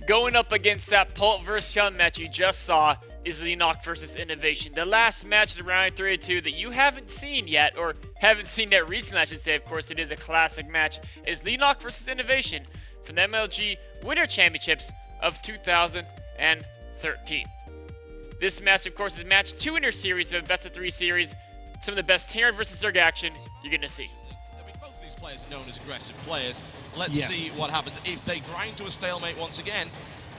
Going up against that Pult vs. Shun match you just saw is Leenock versus Innovation. The last match in round 32 that you haven't seen yet, or haven't seen that recently, I should say, of course it is a classic match, is Leenock versus Innovation from the MLG Winter Championships of 2013. This match, of course, is match 2 in your series of a best-of-3 series. Some of the best Terran versus Zerg action you're going to see. I mean, both of these players are known as aggressive players. Let's Yes. see what happens. If they grind to a stalemate once again,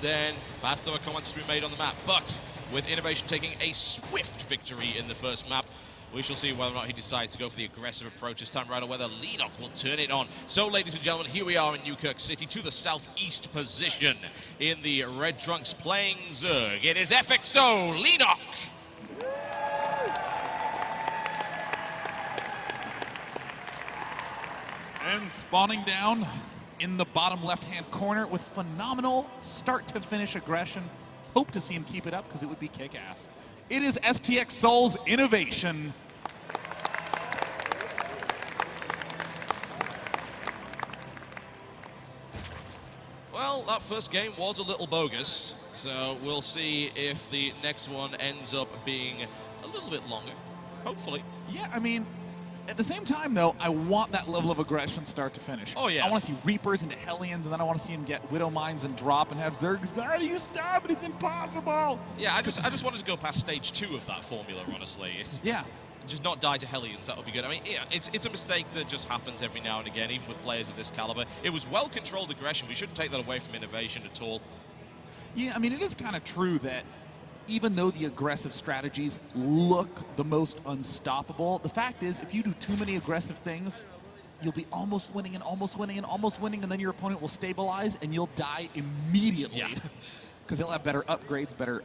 then perhaps there are comments to be made on the map. But with Innovation taking a swift victory in the first map, we shall see whether or not he decides to go for the aggressive approach this time around, or whether Leenock will turn it on. So, ladies and gentlemen, here we are in Newkirk City to the southeast position in the red trunks playing Zerg. It is FXO Leenock. And spawning down in the bottom left-hand corner with phenomenal start-to-finish aggression. Hope to see him keep it up because it would be kick-ass. It is STX Soul's Innovation. Well, that first game was a little bogus, so we'll see if the next one ends up being a little bit longer, hopefully. Yeah, I mean, at the same time, though, I want that level of aggression start to finish. Oh, yeah. I want to see Reapers into Hellions, and then I want to see him get Widow Mines and drop and have Zergs go, how do you stop it? It's impossible. Yeah, I just wanted to go past stage 2 of that formula, honestly. Yeah. Just not die to Hellions, that would be good. I mean, yeah, it's a mistake that just happens every now and again, even with players of this caliber. It was well-controlled aggression. We shouldn't take that away from Innovation at all. Yeah, I mean, it is kind of true that even though the aggressive strategies look the most unstoppable, the fact is, if you do too many aggressive things, you'll be almost winning and almost winning and almost winning, and then your opponent will stabilize and you'll die immediately. Yeah. Because they'll have better upgrades, better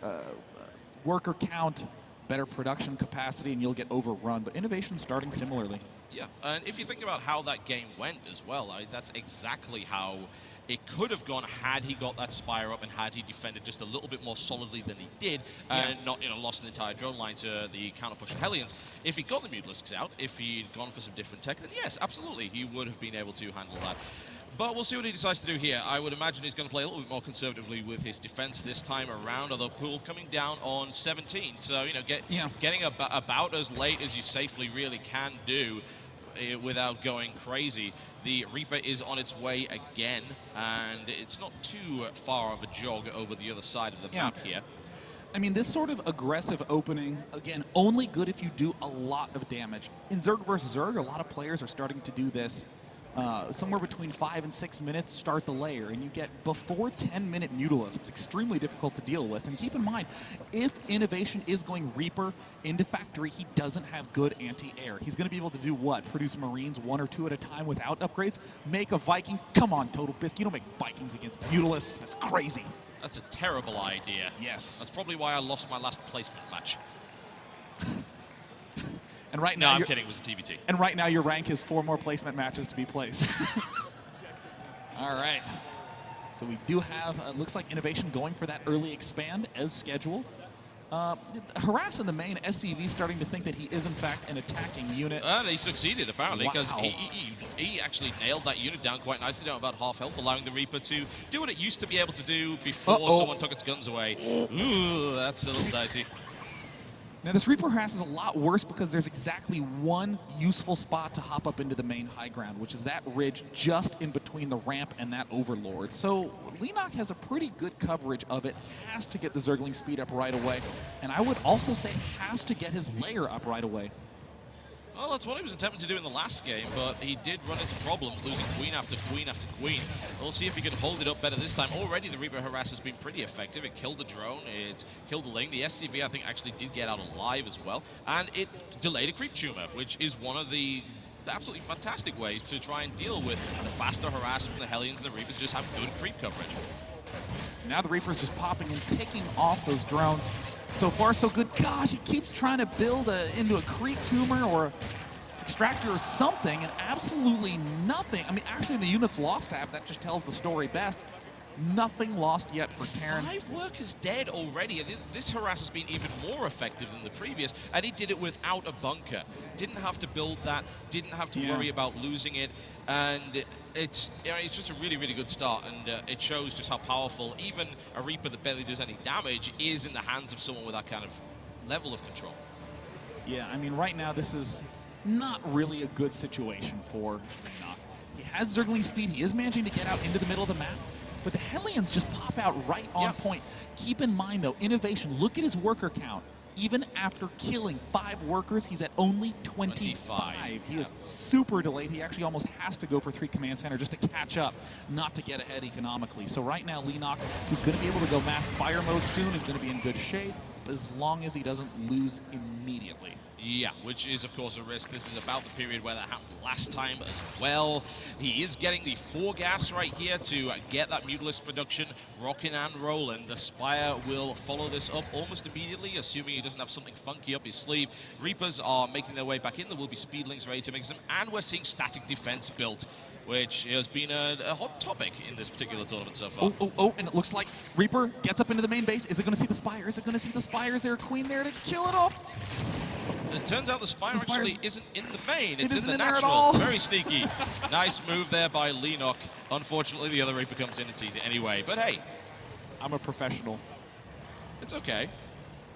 worker count, better production capacity, and you'll get overrun. But Innovation starting similarly. Yeah, and if you think about how that game went as well, that's exactly how it could have gone had he got that Spire up and had he defended just a little bit more solidly than he did, and not lost an entire drone line to the counter-push of Hellions. If he got the Mutalisks out, if he'd gone for some different tech, then yes, absolutely, he would have been able to handle that. But we'll see what he decides to do here. I would imagine he's going to play a little bit more conservatively with his defense this time around, although Pool coming down on 17. So, getting about as late as you safely really can do without going crazy. The Reaper is on its way again, and it's not too far of a jog over the other side of the map here. I mean, this sort of aggressive opening, again, only good if you do a lot of damage. In Zerg versus Zerg, a lot of players are starting to do this. Somewhere between 5 and 6 minutes, start the layer, and you get before 10-minute Mutalisks. It's extremely difficult to deal with. And keep in mind, if Innovation is going Reaper into Factory, he doesn't have good anti-air. He's going to be able to do what? Produce Marines 1 or 2 at a time without upgrades? Make a Viking? Come on, Total Bisc. You don't make Vikings against Mutalisks. That's crazy. That's a terrible idea. Yes. That's probably why I lost my last placement match. And right No, now, I'm kidding. It was a TBT. And right now, your rank is 4 more placement matches to be placed. All right. So we do have, looks like Innovation going for that early expand as scheduled. Harass in the main, SCV starting to think that he is, in fact, an attacking unit. And he succeeded, apparently, because Wow. he actually nailed that unit down quite nicely, down about half health, allowing the Reaper to do what it used to be able to do before someone took its guns away. Ooh, that's a little dicey. Now, this Reaper harass is a lot worse because there's exactly one useful spot to hop up into the main high ground, which is that ridge just in between the ramp and that Overlord. So Leenock has a pretty good coverage of it, has to get the Zergling speed up right away, and I would also say has to get his layer up right away. Well, that's what he was attempting to do in the last game, but he did run into problems, losing queen after queen after queen. We'll see if he can hold it up better this time. Already, the Reaper harass has been pretty effective. It killed the drone, it killed the Ling. The SCV, I think, actually did get out alive as well, and it delayed a creep tumor, which is one of the absolutely fantastic ways to try and deal with the faster harass from the Hellions and the Reapers. Just have good creep coverage. Now the Reaper's just popping and picking off those drones. So far, so good. Gosh, he keeps trying to build into a creep tumor or extractor or something, and absolutely nothing. I mean, actually, the unit's lost tab, that just tells the story best. Nothing lost yet for Terran. 5 workers dead already. This harass has been even more effective than the previous, and he did it without a bunker. Didn't have to build that, didn't have to worry about losing it, and it's just a really, really good start, and it shows just how powerful even a Reaper that barely does any damage is in the hands of someone with that kind of level of control. Yeah, I mean, right now this is not really a good situation for Leenock. He has Zergling speed. He is managing to get out into the middle of the map, but the Hellions just pop out right on point. Keep in mind, though, Innovation, look at his worker count. Even after killing 5 workers, he's at only 25. He is super delayed. He actually almost has to go for 3 command center just to catch up, not to get ahead economically. So right now, Leenock, who's going to be able to go mass Spire mode soon, is going to be in good shape as long as he doesn't lose immediately. Yeah, which is, of course, a risk. This is about the period where that happened last time as well. He is getting the 4 gas right here to get that Mutalisk production rocking and rolling. The Spire will follow this up almost immediately, assuming he doesn't have something funky up his sleeve. Reapers are making their way back in. There will be Speedlings ready to mix them, and we're seeing static defense built, which has been a hot topic in this particular tournament so far. Oh, and it looks like Reaper gets up into the main base. Is it going to see the Spire? Is it going to see the Spire? Is there a Queen there to kill it off? It turns out the Spire actually isn't in the main. It's in the there at natural. all. Very sneaky. Nice move there by Leenock. Unfortunately, the other Reaper comes in and sees it anyway. But hey, I'm a professional. it's okay.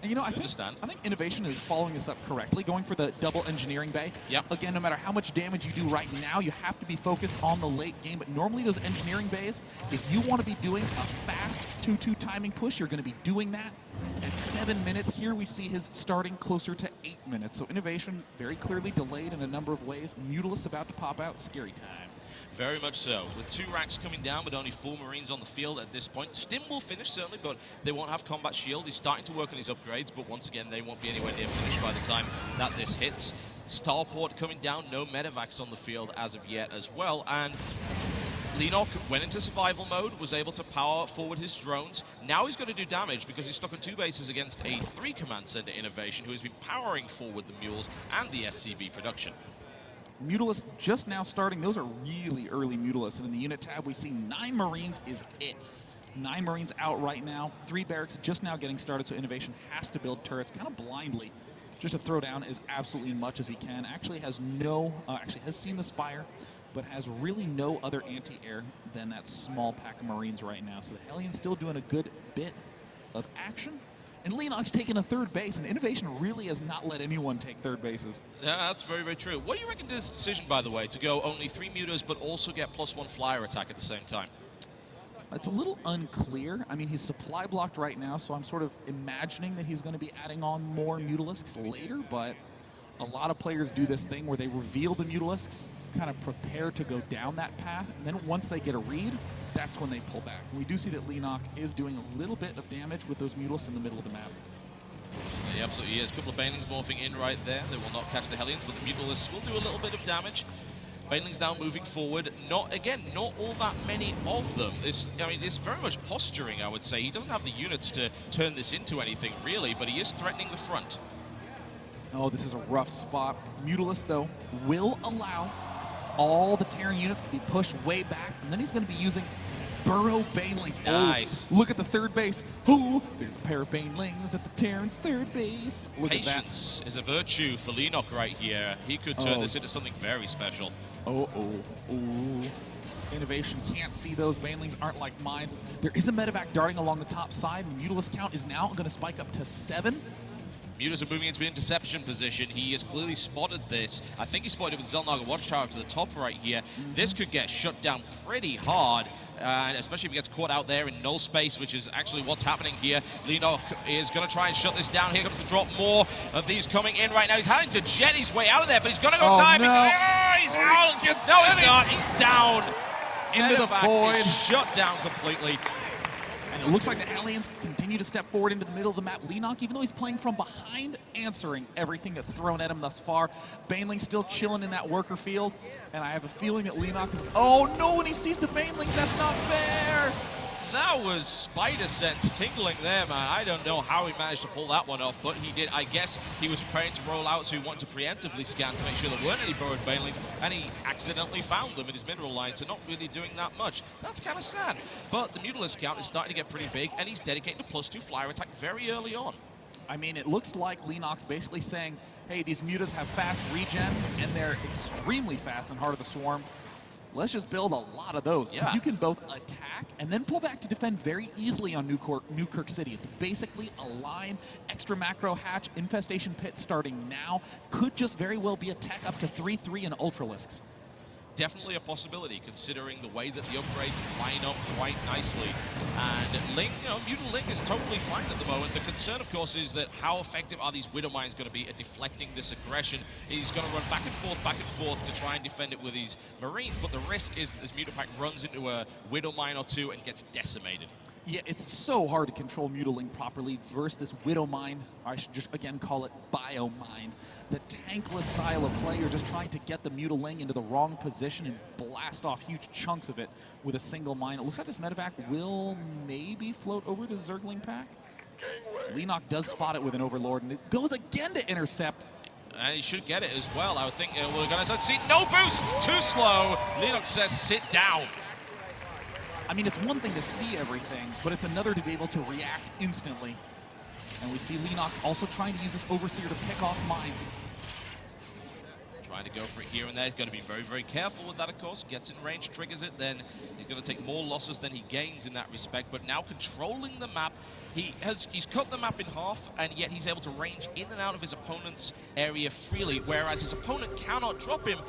And I think Innovation is following this up correctly, going for the double engineering bay. Yep. Again, no matter how much damage you do right now, you have to be focused on the late game. But normally those engineering bays, if you want to be doing a fast 2-2 timing push, you're going to be doing that at 7 minutes. Here we see his starting closer to 8 minutes. So Innovation very clearly delayed in a number of ways. Mutalisk about to pop out. Scary time. Very much so. With 2 racks coming down, with only 4 Marines on the field at this point. Stim will finish, certainly, but they won't have combat shield. He's starting to work on his upgrades, but once again, they won't be anywhere near finished by the time that this hits. Starport coming down, no medevacs on the field as of yet as well, and Leenock went into survival mode, was able to power forward his drones. Now he's going to do damage because he's stuck on 2 bases against a 3 command center Innovation, who has been powering forward the mules and the SCV production. Mutalisk just now starting. Those are really early Mutalisks. And in the unit tab, we see 9 Marines is it. 9 Marines out right now. 3 barracks just now getting started, so Innovation has to build turrets kind of blindly just to throw down as absolutely much as he can. Actually has has seen the Spire, but has really no other anti-air than that small pack of Marines right now. So the Hellions still doing a good bit of action. And Leenock's taking a 3rd base, and Innovation really has not let anyone take 3rd bases. Yeah, that's very, very true. What do you reckon to this decision, by the way, to go only 3 mutas but also get +1 flyer attack at the same time? It's a little unclear. I mean, he's supply blocked right now, so I'm sort of imagining that he's going to be adding on more Mutalisks later, but a lot of players do this thing where they reveal the Mutalisks, kind of prepare to go down that path, and then once they get a read, that's when they pull back. And we do see that Leenock is doing a little bit of damage with those Mutalisks in the middle of the map. He absolutely is. A couple of Banelings morphing in right there. They will not catch the Hellions, but the Mutalisks will do a little bit of damage. Banelings now moving forward. Not all that many of them. It's very much posturing, I would say. He doesn't have the units to turn this into anything, really, but he is threatening the front. Oh, this is a rough spot. Mutalisk, though, will allow all the Terran units to be pushed way back, and then he's going to be using Burrow Banelings. Nice. Oh, look at the 3rd base. Oh, there's a pair of Banelings at the Terran's 3rd base. Look Patience at that. is a virtue for Leenock right here. He could turn this into something very special. Oh. Innovation can't see those. Banelings aren't like mines. There is a medevac darting along the top side, and the Mutalisk count is now going to spike up to 7. Mutas are moving into interception position. He has clearly spotted this. I think he spotted it with Zelnaga Watchtower to the top right here. This could get shut down pretty hard, especially if he gets caught out there in null space, which is actually what's happening here. Leenock is going to try and shut this down. Here comes the drop. More of these coming in right now. He's having to jet his way out of there, but he's going to go dive. No. He's out. No, he's not. He's down. Into the void. Is shut down completely. And it looks like the Hellions continue to step forward into the middle of the map. Leenock, even though he's playing from behind, answering everything that's thrown at him thus far. Baneling still chilling in that worker field. And I have a feeling that Leenock is... Oh, no, when he sees the Banelings, that's not fair! That was spider sense tingling there, man. I don't know how he managed to pull that one off, but he did. I guess he was preparing to roll out, so he wanted to preemptively scan to make sure there weren't any burrowed Banelings, and he accidentally found them in his mineral line, so not really doing that much. That's kind of sad. But the Mutalisk count is starting to get pretty big, and he's dedicating the +2 flyer attack very early on. I mean, it looks like Leenock's basically saying, hey, these mutas have fast regen, and they're extremely fast in Heart of the Swarm. let's just build a lot of those. Because Yeah. you can both attack and then pull back to defend very easily on Newkirk City. It's basically a line, extra macro hatch, infestation pit starting now. Could just very well be a tech up to 3/3 and Ultralisks. Definitely a possibility, considering the way that the upgrades line up quite nicely. And Ling, Mutant Ling is totally fine at the moment. The concern, of course, is that how effective are these Widow Mines going to be at deflecting this aggression? He's going to run back and forth to try and defend it with these Marines, but the risk is that this Mutant Pack runs into a Widow Mine or two and gets decimated. Yeah, it's so hard to control Mutiling properly versus this Widow Mine. I should just, again, call it Bio Mine. The tankless style of play, you're just trying to get the Mutiling into the wrong position and blast off huge chunks of it with a single mine. It looks like this medevac will maybe float over the Zergling pack. Leenock does spot it with an Overlord, and it goes again to intercept. And he should get it as well. I would think we're going to see no boost, too slow. Leenock says sit down. I mean, it's one thing to see everything, but it's another to be able to react instantly. And we see Leenock also trying to use this Overseer to pick off mines. Trying to go for it here and there. He's going to be very, very careful with that, of course. Gets in range, triggers it, then he's going to take more losses than he gains in that respect. But now controlling the map, he's cut the map in half, and yet he's able to range in and out of his opponent's area freely, whereas his opponent cannot drop him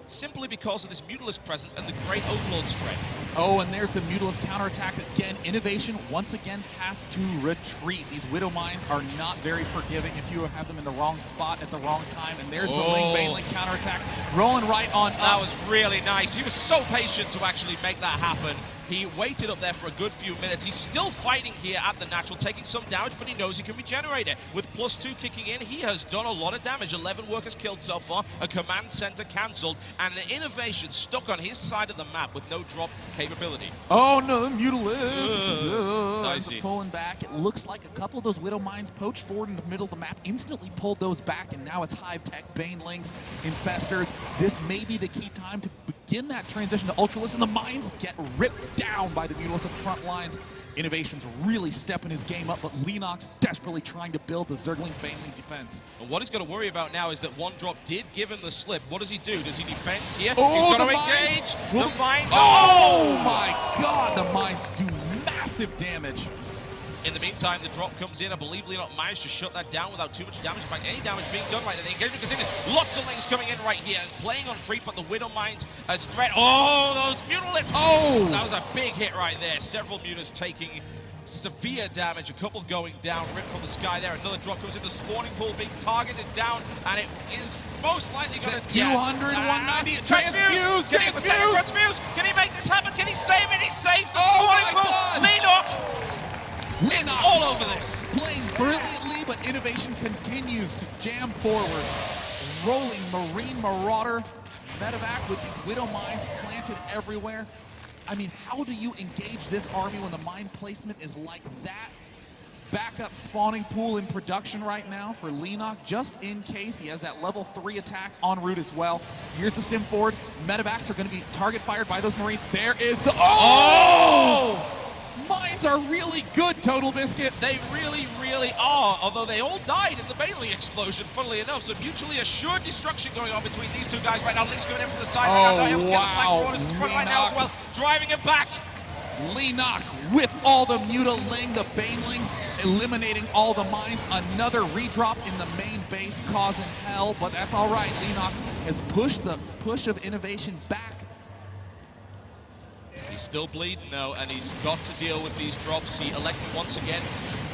simply because of this Mutalisk presence and the great Overlord spread. Oh, and there's the Mutalisk counterattack again. Innovation once again has to retreat. These Widow Mines are not very forgiving if you have them in the wrong spot at the wrong time. And there's the Ling Baneling counterattack rolling right on up. That was really nice. He was so patient to actually make that happen. He waited up there for a good few minutes. He's still fighting here at the natural, taking some damage, but he knows he can regenerate it. With +2 kicking in, he has done a lot of damage. 11 workers killed so far, a command center cancelled, and an Innovation stuck on his side of the map with no drop capability. Oh no, the Mutalisk! Dicey. Pulling back. It looks like a couple of those Widow Mines poached forward in the middle of the map, instantly pulled those back, and now it's Hive Tech, Banelings, Infestors. This may be the key time to begin that transition to Ultralisk, and the mines get ripped down by the Mutalisk at the front lines. Innovation's really stepping his game up, but Leenock's desperately trying to build the Zergling Baneling defense. And what he's got to worry about now is that one drop did give him the slip. What does he do? Does he defend here? Oh, he's got the to mines. engage. The mines. Oh my god, the mines do massive damage. In the meantime, the drop comes in. I believe Leenock managed to shut that down without too much damage. In fact, any damage being done right now. The engagement continues. Lots of Lings coming in right here. Playing on creep, but the Widow Mines as threat. Oh, those Mutalisks! Oh! That was a big hit right there. Several Mutas taking severe damage. A couple going down, ripped from the sky there. Another drop comes in. The spawning pool being targeted down, and it is most likely going to... 200, 190, transfuse! Transfuse! Can he make this happen? Can he save it? He saves the spawning pool! Leenock! It's all over this. Playing brilliantly, but Innovation continues to jam forward. Rolling Marine Marauder medevac with these Widow Mines planted everywhere. I mean, how do you engage this army when the mine placement is like that? Backup spawning pool in production right now for Leenock, just in case he has that level 3 attack en route as well. Here's the stim forward. Medevacs are going to be target fired by those Marines. There is the... Oh! Mines are really good, Total Biscuit. They really, really are, although they all died in the Bailey explosion, funnily enough. So mutually assured destruction going on between these two guys right now. Link's going in from the side right now. Able to get the flank marauders in front right now as well. Driving it back. Leenock with all the Mutaling, the Banelings, eliminating all the mines. Another redrop in the main base causing hell, but that's all right. Leenock has pushed the push of Innovation back. He's still bleeding though, and he's got to deal with these drops. He elected once again,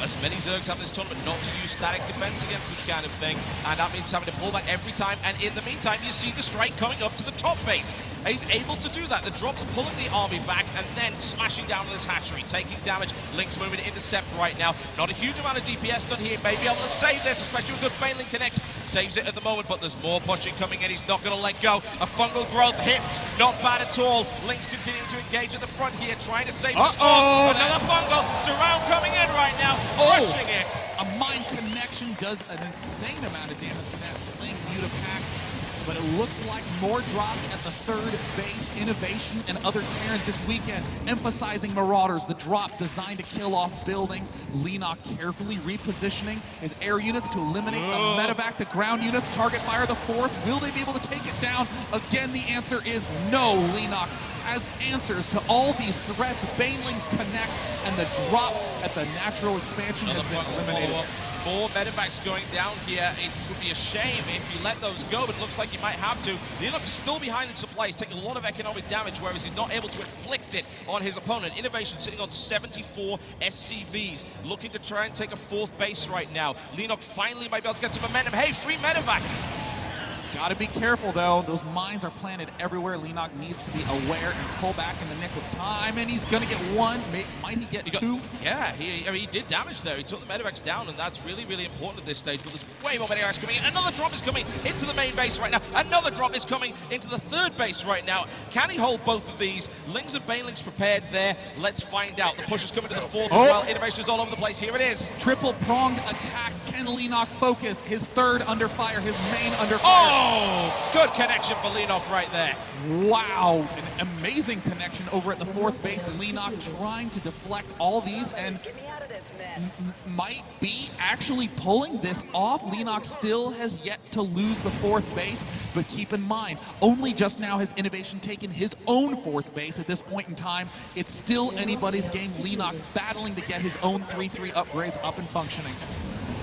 as many Zergs have this tournament, not to use static defense against this kind of thing, and that means having to pull back every time. And in the meantime, you see the strike coming up to the top base. He's able to do that. The drop's pulling the army back and then smashing down this hatchery, taking damage. Link's moving to intercept right now. Not a huge amount of DPS done here. May be able to save this, especially with good Baneling Connect. Saves it at the moment, but there's more pushing coming in. He's not going to let go. A fungal growth hits. Not bad at all. Link's continuing to engage at the front here, trying to save the spawn. Another fungal. Surround coming in right now. Crushing it. A mine connection does an insane amount of damage to that Ling Muta pack. but it looks like more drops at the third base. Innovation and other Terrans this weekend, emphasizing Marauders, the drop designed to kill off buildings. Leenock carefully repositioning his air units to eliminate the medevac, the ground units. Target fire the fourth. Will they be able to take it down? Again, the answer is no. Leenock has answers to all these threats. Banelings connect, and the drop at the natural expansion has been eliminated. More medevacs going down here. It would be a shame if you let those go, but it looks like you might have to. Leenock's still behind in supply. He's taking a lot of economic damage, whereas he's not able to inflict it on his opponent. Innovation sitting on 74 SCVs, looking to try and take a fourth base right now. Leenock finally might be able to get some momentum. Hey, free medevacs! Gotta be careful, though. Those mines are planted everywhere. Leenock needs to be aware and pull back in the nick of time, and he's gonna get one. Might he get two? Yeah, he did damage there. He took the medevacs down, and that's really, really important at this stage. But there's way more medevacs coming in. Another drop is coming into the main base right now. Another drop is coming into the third base right now. Can he hold both of these? Lings and Banelings prepared there. Let's find out. The push is coming to the fourth as well. Innovation is all over the place. Here it is. Triple-pronged attack. Can Leenock focus? His third under fire, his main under fire. Oh, good connection for Leenock right there. Wow, an amazing connection over at the fourth base. Leenock trying to deflect all these and might be actually pulling this off. Leenock still has yet to lose the fourth base, but keep in mind, only just now has Innovation taken his own fourth base. At this point in time, it's still anybody's game. Leenock battling to get his own 3-3 upgrades up and functioning.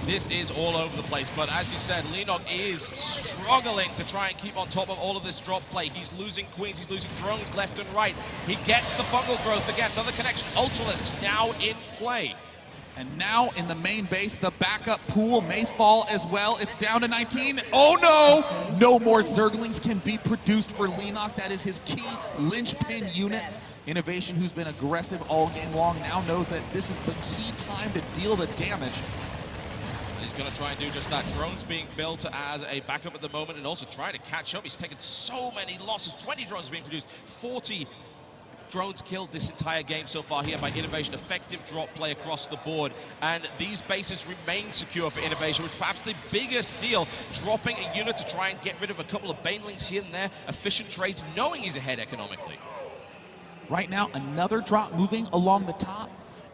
This is all over the place, but as you said, Leenock is struggling to try and keep on top of all of this drop play. He's losing queens, he's losing drones left and right. He gets the fungal growth again, another connection. Ultralisk now in play. And now in the main base, the backup pool may fall as well. It's down to 19. Oh no! No more Zerglings can be produced for Leenock. That is his key linchpin unit. Innovation, who's been aggressive all game long, now knows that this is the key time to deal the damage. He's going to try and do just that. Drones being built as a backup at the moment and also trying to catch up. He's taken so many losses. 20 drones being produced, 40 drones killed this entire game so far here by Innovation. Effective drop play across the board. And these bases remain secure for Innovation, which is perhaps the biggest deal. Dropping a unit to try and get rid of a couple of Banelings here and there. Efficient trades, knowing he's ahead economically. Right now, another drop moving along the top.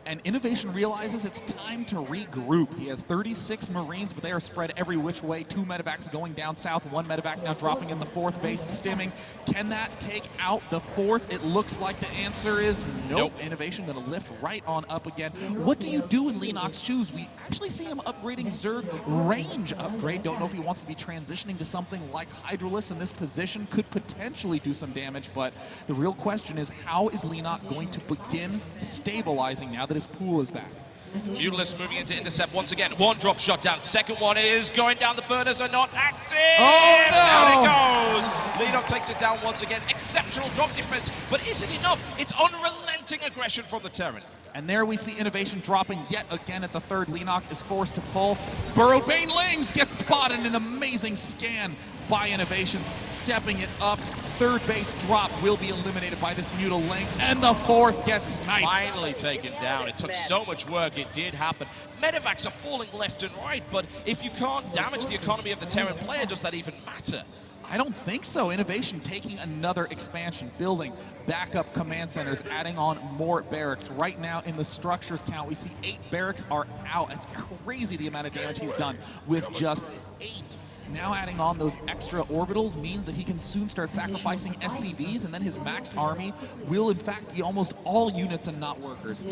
And Innovation realizes it's time to regroup. He has 36 Marines, but they are spread every which way. 2 medevacs going down south, 1 medevac now dropping in the fourth base, stimming. Can that take out the fourth? It looks like the answer is nope. Innovation gonna lift right on up again. What do you do in Leenock's shoes? We actually see him upgrading Zerg range upgrade. Don't know if he wants to be transitioning to something like Hydralisk in this position. Could potentially do some damage, but the real question is, how is Leenock going to begin stabilizing now that his pool is back? Mutalisk moving into intercept once again. One drop shot down. Second one is going down. The burners are not active. Oh no! Down it goes. Leenock takes it down once again. Exceptional drop defense, but is it enough? It's unrelenting aggression from the Terran. And there we see Innovation dropping yet again at the third. Leenock is forced to pull. Burrow Banelings gets spotted. An amazing scan by Innovation, stepping it up. Third base drop will be eliminated by this Mutaling, and the fourth gets sniped. Finally taken down. It took so much work. It did happen. Medevacs are falling left and right, but if you can't damage the economy of the Terran player, does that even matter? I don't think so. Innovation taking another expansion, building backup command centers, adding on more barracks. Right now in the structures count, we see 8 barracks are out. It's crazy the amount of damage he's done with just 8. Now adding on those extra orbitals means that he can soon start sacrificing SCVs, and then his maxed army will in fact be almost all units and not workers.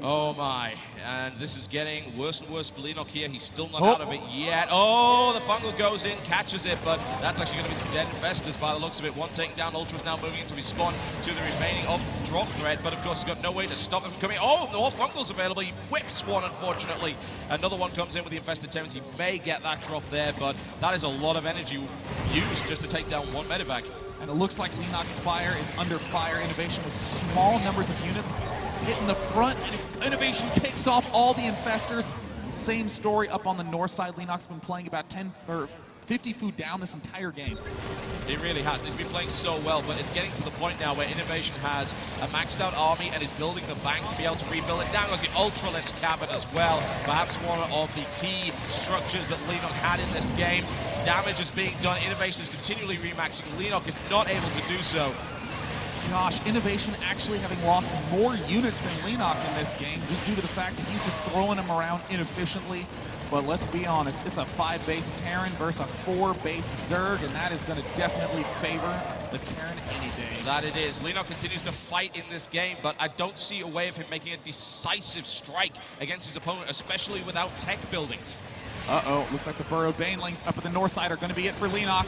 Oh my, and this is getting worse and worse for Leenock here. He's still not out of it yet. Oh, the fungal goes in, catches it, but that's actually going to be some dead infestors by the looks of it. One taking down, Ultra's now moving into respawn to the remaining of drop thread, but of course he's got no way to stop them from coming. Oh, more fungals available. He whips one, unfortunately. Another one comes in with the infested Terrans. He may get that drop there, but that is a lot of energy used just to take down one medevac. And it looks like Leenock Spire is under fire. Innovation with small numbers of units hitting the front, and Innovation kicks off all the infestors. Same story up on the north side. Leenock's been playing about 10 or 50 food down this entire game. He really has. He's been playing so well, but it's getting to the point now where Innovation has a maxed out army and is building the bank to be able to rebuild it. Down goes the Ultralisk Cavern as well. Perhaps one of the key structures that Leenock had in this game. Damage is being done. Innovation is continually remaxing. Leenock is not able to do so. Gosh, Innovation actually having lost more units than Leenock in this game just due to the fact that he's just throwing them around inefficiently. But let's be honest, it's a 5-base Terran versus a 4-base Zerg, and that is going to definitely favor the Terran any day. That it is. Leenock continues to fight in this game, but I don't see a way of him making a decisive strike against his opponent, especially without tech buildings. Uh-oh, looks like the Burrowed Banelings up at the north side are going to be it for Leenock.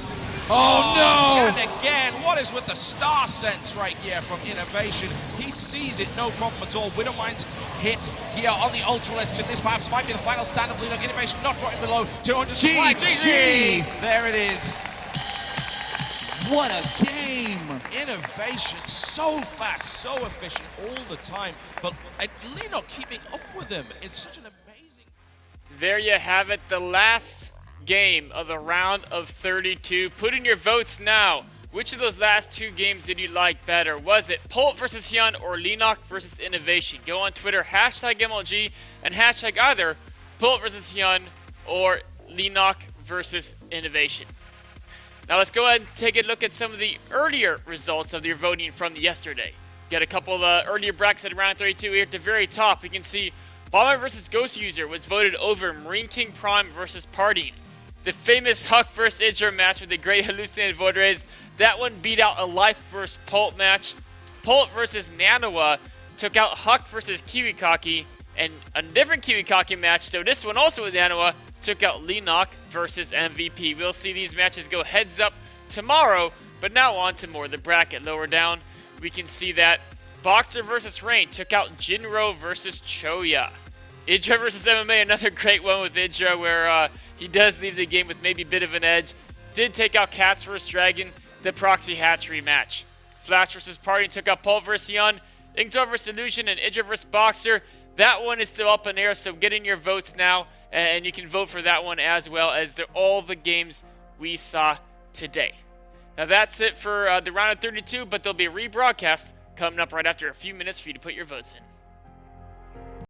Oh, no! And again, what is with the star sense right here from Innovation? He sees it, no problem at all. Widowmine's hit here on the Ultralisks, and this perhaps might be the final stand of Leenock. Innovation not dropping below 200 supply. GG! There it is. What a game! Innovation, so fast, so efficient all the time, but Leenock keeping up with him. It's such an amazing... There you have it, the last game of the round of 32. Put in your votes now. Which of those last two games did you like better? Was it Polt versus Hyun or Leenock versus Innovation? Go on Twitter, hashtag MLG, and hashtag either Polt versus Hyun or Leenock versus Innovation. Now let's go ahead and take a look at some of the earlier results of your voting from yesterday. Got a couple of earlier brackets at round 32 here at the very top. You can see Bomber vs. Ghost User was voted over Marine King Prime versus Partying. The famous Huck vs. Idra match with the great hallucinated vote raise, that one beat out a Life vs. Polt match. Polt vs. Nanoa took out Huck vs. Kiwikaki, and a different Kiwikaki match, so this one also with Nanoa, took out Leenock versus MVP. We'll see these matches go heads up tomorrow, but now on to more of the bracket. Lower down, we can see that Boxer versus Rain took out Jinro versus Choya. Idra versus MMA, another great one with Idra where he does leave the game with maybe a bit of an edge. Did take out Cats vs. Dragon, the Proxy Hatchery match. Flash versus Party took out Paul vs. Yon, Inktor vs. Illusion, and Idra vs. Boxer. That one is still up in air, so get in your votes now, and you can vote for that one as well as all the games we saw today. Now that's it for the round of 32, but there'll be a rebroadcast coming up right after a few minutes for you to put your votes in.